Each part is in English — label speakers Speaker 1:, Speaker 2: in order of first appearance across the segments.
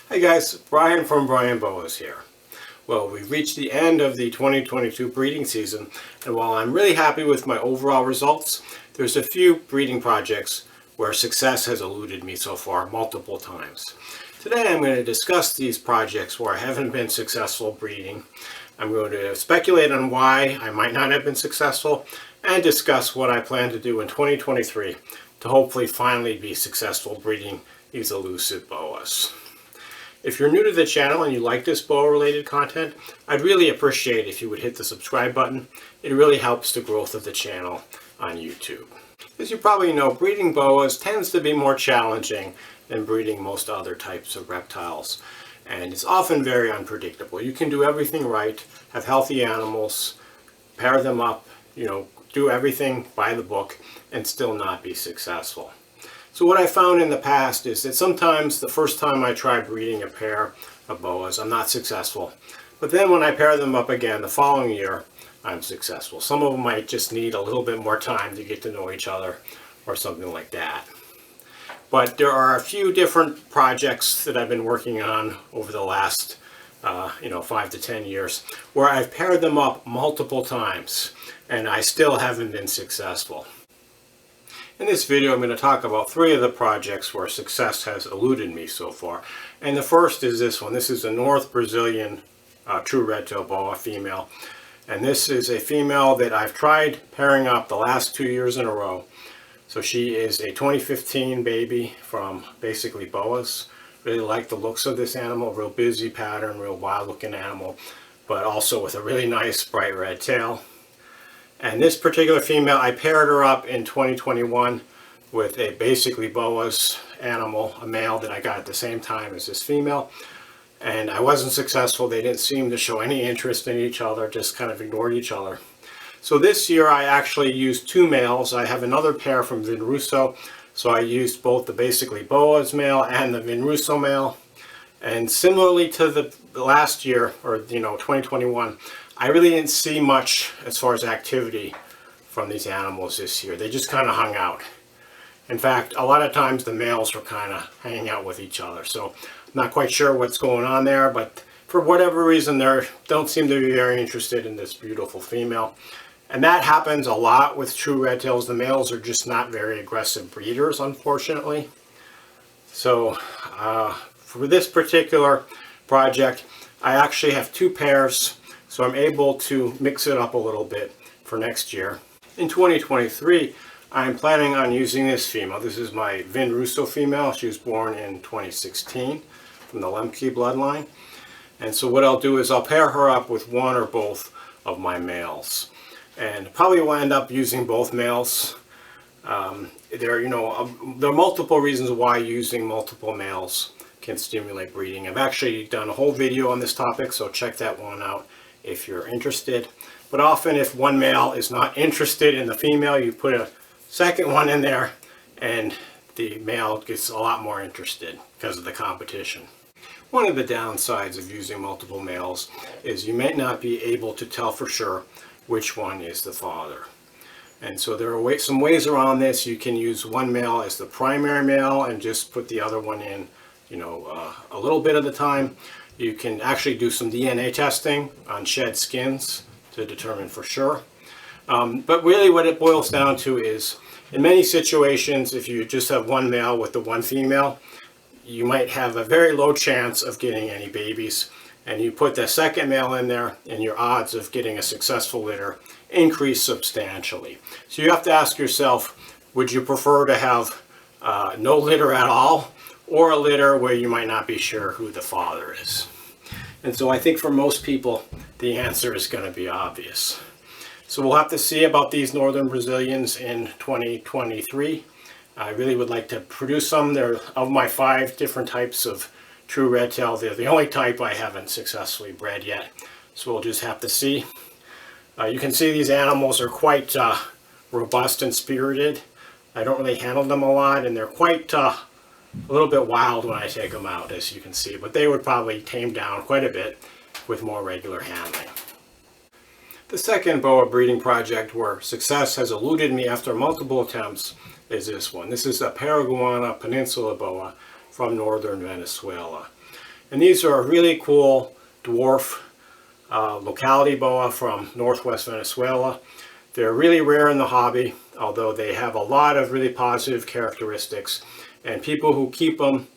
Speaker 1: Hey guys, Brian from Boas here. Well, we've reached the end of the 2022 breeding season, and while I'm really happy with my overall results, there's a few breeding projects where success has eluded me so far multiple times. Today I'm going to discuss these projects where I haven't been successful breeding. I'm going to speculate on why I might not have been successful and discuss what I plan to do in 2023 to hopefully finally be successful breeding these elusive boas. If you're new to the channel and you like this boa related content, I'd really appreciate if you would hit the subscribe button. It really helps the growth of the channel on YouTube. As you probably know, breeding boas tends to be more challenging than breeding most other types of reptiles. And it's often very unpredictable. You can do everything right, have healthy animals, pair them up, do everything by the book, and still not be successful. So what I found in the past is that sometimes the first time I try breeding a pair of boas, I'm not successful. But then when I pair them up again the following year, I'm successful. Some of them might just need a little bit more time to get to know each other or something like that. But there are a few different projects that I've been working on over the last 5 to 10 years where I've paired them up multiple times and I still haven't been successful. In this video, I'm going to talk about 3 of the projects where success has eluded me so far. And the first is this one. This is a North Brazilian true red-tailed boa female. And this is a female that I've tried pairing up the last 2 years in a row. So she is a 2015 baby from basically Boas. Really like the looks of this animal. Real busy pattern, real wild looking animal, but also with a really nice bright red tail. And this particular female, I paired her up in 2021 with a basically Boas animal, a male that I got at the same time as this female. And I wasn't successful. They didn't seem to show any interest in each other, just kind of ignored each other. So this year I actually used 2 males. I have another pair from Vinrusso. So I used both the basically Boas male and the Vinrusso male. And similarly to the last year, or 2021, I really didn't see much as far as activity from these animals this year. They just kind of hung out. In fact, a lot of times the males were kind of hanging out with each other. So I'm not quite sure what's going on there, but for whatever reason, they don't seem to be very interested in this beautiful female. And that happens a lot with true red tails. The males are just not very aggressive breeders, unfortunately. So for this particular project, I actually have 2 pairs. So I'm able to mix it up a little bit for next year. In 2023, I'm planning on using this female. This is my Vinrusso female. She was born in 2016 from the Lemke bloodline. And so what I'll do is I'll pair her up with one or both of my males. And probably will end up using both males. There are multiple reasons why using multiple males can stimulate breeding. I've actually done a whole video on this topic, so check that one out if you're interested. But often if one male is not interested in the female, you put a second one in there and the male gets a lot more interested because of the competition. One of the downsides of using multiple males is you may not be able to tell for sure which one is the father. And so there are some ways around this. You can use one male as the primary male and just put the other one in a little bit at a time. You can actually do some DNA testing on shed skins to determine for sure. But really what it boils down to is, in many situations, if you just have one male with the one female, you might have a very low chance of getting any babies. And you put the second male in there and your odds of getting a successful litter increase substantially. So you have to ask yourself, would you prefer to have no litter at all, or a litter where you might not be sure who the father is? And so I think for most people, the answer is going to be obvious. So we'll have to see about these Northern Brazilians in 2023. I really would like to produce some. They're of my 5 different types of true red tail. They're the only type I haven't successfully bred yet. So we'll just have to see. You can see these animals are quite robust and spirited. I don't really handle them a lot, and they're quite a little bit wild when I take them out, as you can see, but they would probably tame down quite a bit with more regular handling. The second boa breeding project where success has eluded me after multiple attempts is this one. This is a Paraguana Peninsula Boa from northern Venezuela. And these are a really cool dwarf locality boa from northwest Venezuela. They're really rare in the hobby, although they have a lot of really positive characteristics. And people who keep them,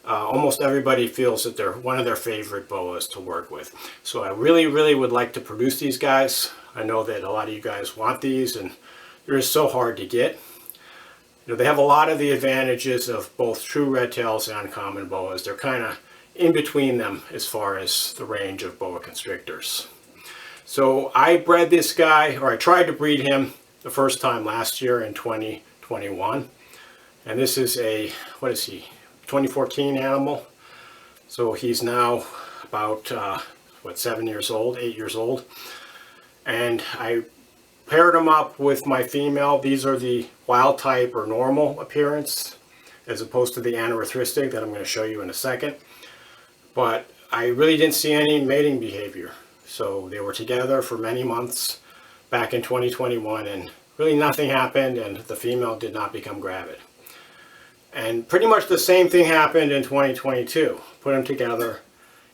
Speaker 1: almost everybody feels that they're one of their favorite boas to work with. So I really would like to produce these guys. I know that a lot of you guys want these, and they're just so hard to get. You know, they have a lot of the advantages of both true red tails and uncommon boas. They're kind of in between them as far as the range of boa constrictors. So I bred this guy, or I tried to breed him the first time last year in 2021. And this is a, what is he, 2014 animal. So he's now about, 7 years old, 8 years old. And I paired him up with my female. These are the wild type or normal appearance, as opposed to the anerythristic that I'm going to show you in a second. But I really didn't see any mating behavior. So they were together for many months back in 2021, and really nothing happened, and the female did not become gravid. And pretty much the same thing happened in 2022. Put them together,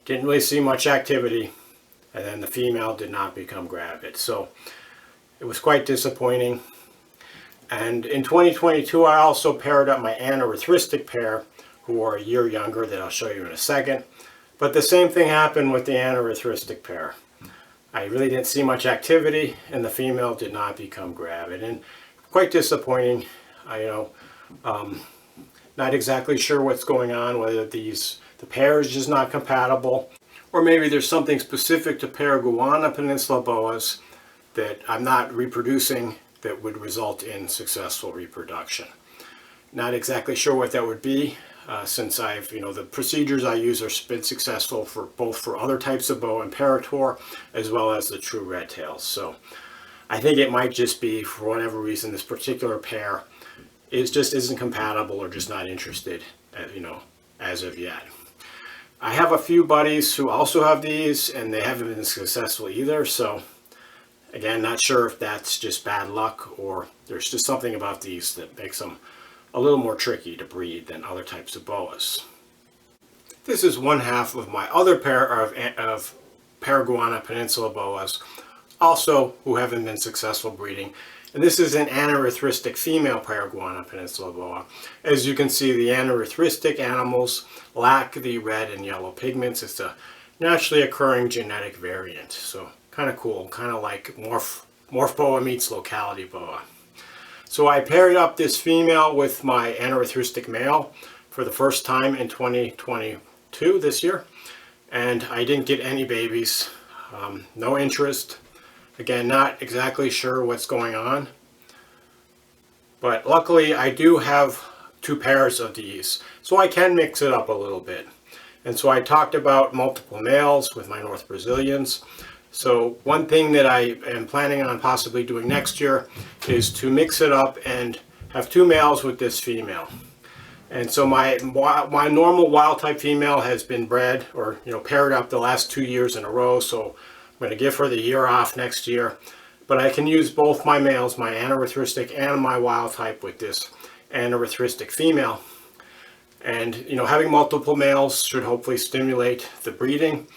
Speaker 1: didn't really see much activity, and then the female did not become gravid. So it was quite disappointing. And in 2022, I also paired up my anerythristic pair, who are a year younger, that I'll show you in a second. But the same thing happened with the anerythristic pair. I really didn't see much activity, and the female did not become gravid. And quite disappointing. Not exactly sure what's going on, whether the pair is just not compatible, or maybe there's something specific to Paraguana Peninsula Boas that I'm not reproducing that would result in successful reproduction. Not exactly sure what that would be, since the procedures I use are been successful for both for other types of boa and parator, as well as the true red tails. So I think it might just be, for whatever reason, this particular pair isn't compatible, or just not interested, as of yet. I have a few buddies who also have these, and they haven't been successful either. So again, not sure if that's just bad luck, or there's just something about these that makes them a little more tricky to breed than other types of boas. This is one half of my other pair of Paraguana Peninsula Boas, also who haven't been successful breeding. And this is an anerythristic female Paraguana Peninsula Boa. As you can see, the anerythristic animals lack the red and yellow pigments. It's a naturally occurring genetic variant. So kind of cool, kind of like morph boa meets locality boa. So I paired up this female with my anerythristic male for the first time in 2022 this year, and I didn't get any babies. No interest. Again, not exactly sure what's going on, but luckily I do have two pairs of these, so I can mix it up a little bit. And so I talked about multiple males with my North Brazilians. So one thing that I am planning on possibly doing next year is to mix it up and have two males with this female. And so my normal wild type female has been bred, or paired up the last 2 years in a row. So I'm going to give her the year off next year. But I can use both my males, my anerythristic and my wild type, with this anerythristic female. And having multiple males should hopefully stimulate the breeding.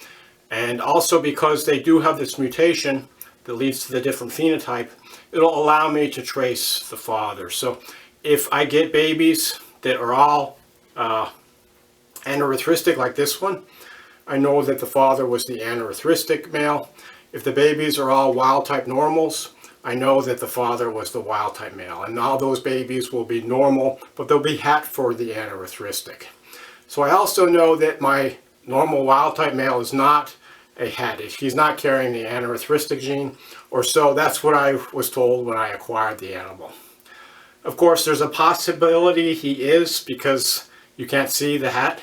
Speaker 1: And also, because they do have this mutation that leads to the different phenotype, it'll allow me to trace the father. So if I get babies that are all anerythristic like this one, I know that the father was the anerythristic male. If the babies are all wild type normals, I know that the father was the wild type male. And all those babies will be normal, but they'll be hat for the anerythristic. So I also know that my normal wild type male is not a hat. He's not carrying the anerythristic gene, or so that's what I was told when I acquired the animal. Of course, there's a possibility he is, because you can't see the hat.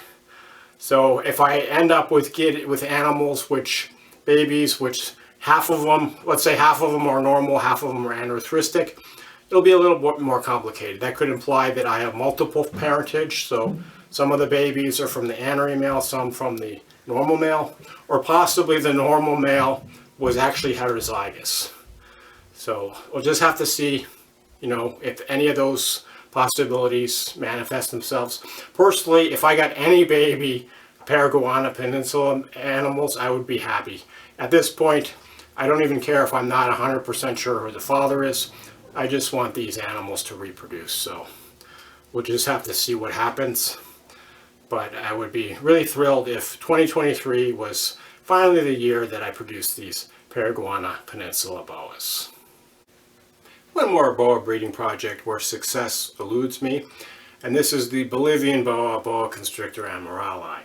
Speaker 1: So if I end up with animals, babies, which half of them, let's say half of them are normal, half of them are anerythristic, it'll be a little bit more complicated. That could imply that I have multiple parentage. So some of the babies are from the anery male, some from the normal male, or possibly the normal male was actually heterozygous. So we'll just have to see, if any of those possibilities manifest themselves. Personally, if I got any baby Paraguana Peninsula animals, I would be happy. At this point, I don't even care if I'm not 100% sure who the father is. I just want these animals to reproduce. So we'll just have to see what happens. But I would be really thrilled if 2023 was finally the year that I produced these Paraguana Peninsula Boas. One more boa breeding project where success eludes me, and this is the Bolivian Boa, Boa constrictor amarali.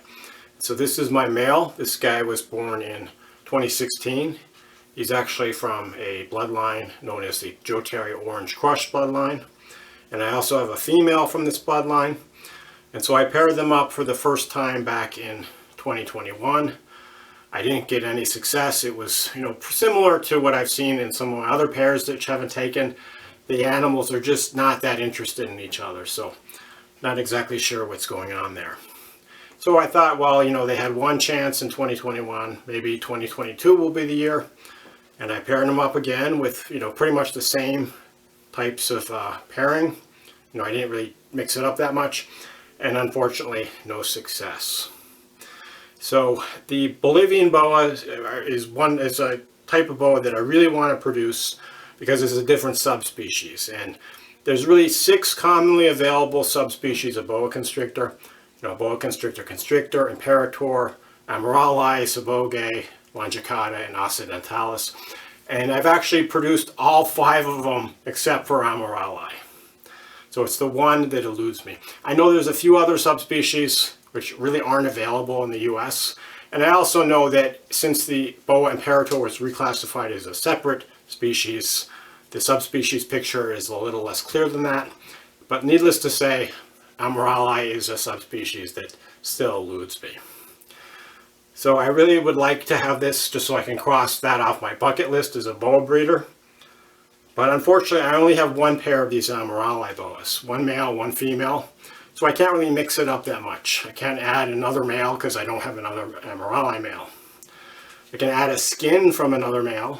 Speaker 1: So this is my male. This guy was born in 2016. He's actually from a bloodline known as the Joe Terry Orange Crush bloodline. And I also have a female from this bloodline. And so I paired them up for the first time back in 2021. I didn't get any success. It was, similar to what I've seen in some of my other pairs that haven't taken. The animals are just not that interested in each other. So not exactly sure what's going on there. So I thought, well, they had one chance in 2021. Maybe 2022 will be the year. And I paired them up again with, pretty much the same types of pairing. I didn't really mix it up that much. And unfortunately, no success. So the Bolivian Boa is a type of boa that I really want to produce because it's a different subspecies. And there's really 6 commonly available subspecies of boa constrictor. Boa constrictor constrictor, imperator, amarali, sabogae, longicauda, and occidentalis. And I've actually produced all 5 of them except for amarali. So it's the one that eludes me. I know there's a few other subspecies which really aren't available in the US. And I also know that since the Boa imperator was reclassified as a separate species, the subspecies picture is a little less clear than that. But needless to say, amarali is a subspecies that still eludes me. So I really would like to have this just so I can cross that off my bucket list as a boa breeder. But unfortunately, I only have one pair of these amarali boas, one male, one female. So I can't really mix it up that much. I can't add another male because I don't have another amarali male. I can add a skin from another male,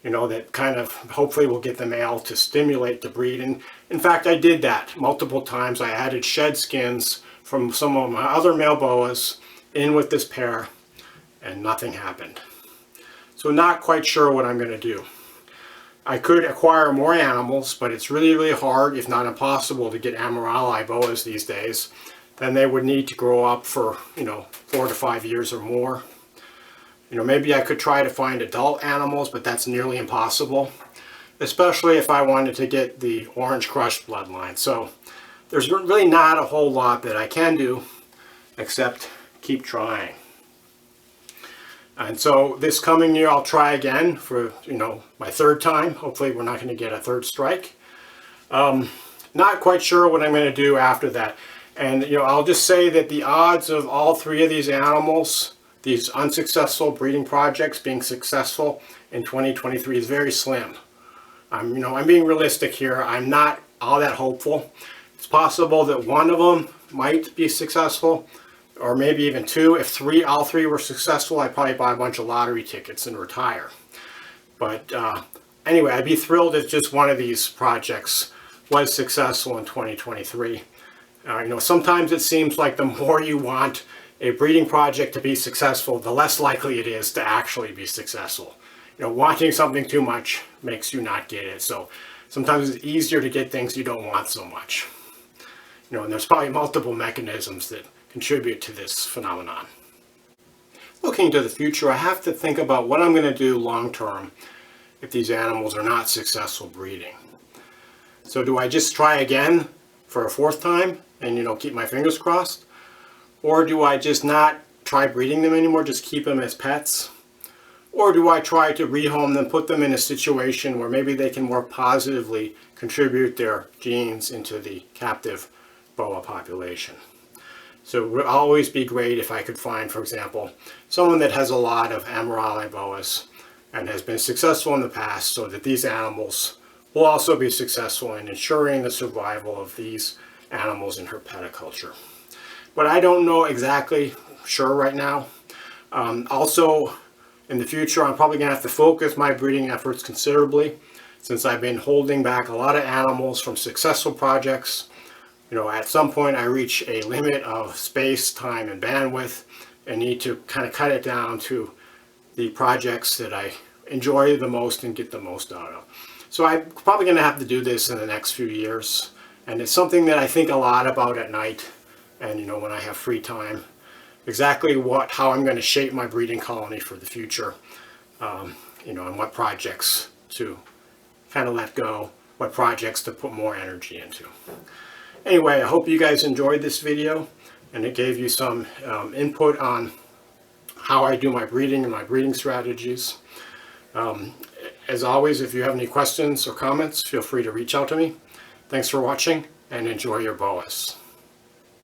Speaker 1: that kind of hopefully will get the male to stimulate the breed. And in fact, I did that multiple times. I added shed skins from some of my other male boas in with this pair, and nothing happened. So not quite sure what I'm going to do. I could acquire more animals, but it's really, really hard, if not impossible, to get amarali boas these days. Then they would need to grow up for, 4 to 5 years or more. Maybe I could try to find adult animals, but that's nearly impossible, especially if I wanted to get the Orange Crush bloodline. So there's really not a whole lot that I can do except keep trying. And so this coming year I'll try again for, my 3rd time. Hopefully we're not going to get a 3rd strike. Not quite sure what I'm going to do after that. And, I'll just say that the odds of all 3 of these animals, these unsuccessful breeding projects being successful in 2023 is very slim. I'm being realistic here. I'm not all that hopeful. It's possible that one of them might be successful, or maybe even 2. If all 3 were successful, I'd probably buy a bunch of lottery tickets and retire. But anyway, I'd be thrilled if just one of these projects was successful in 2023. Sometimes it seems like the more you want a breeding project to be successful, the less likely it is to actually be successful. Wanting something too much makes you not get it. So sometimes it's easier to get things you don't want so much. And there's probably multiple mechanisms that contribute to this phenomenon. Looking to the future, I have to think about what I'm going to do long term if these animals are not successful breeding. So do I just try again for a 4th time and keep my fingers crossed? Or do I just not try breeding them anymore, just keep them as pets? Or do I try to rehome them, put them in a situation where maybe they can more positively contribute their genes into the captive boa population? So it would always be great if I could find, for example, someone that has a lot of amarali boas and has been successful in the past, so that these animals will also be successful in ensuring the survival of these animals in herpetoculture. But I don't know exactly sure right now. Also, in the future, I'm probably going to have to focus my breeding efforts considerably, since I've been holding back a lot of animals from successful projects. at some point I reach a limit of space, time, and bandwidth and need to kind of cut it down to the projects that I enjoy the most and get the most out of. So I'm probably going to have to do this in the next few years, and it's something that I think a lot about at night and when I have free time, exactly how I'm going to shape my breeding colony for the future, and what projects to kind of let go, what projects to put more energy into. Anyway, I hope you guys enjoyed this video and it gave you some input on how I do my breeding and my breeding strategies. As always, if you have any questions or comments, feel free to reach out to me. Thanks for watching and enjoy your boas.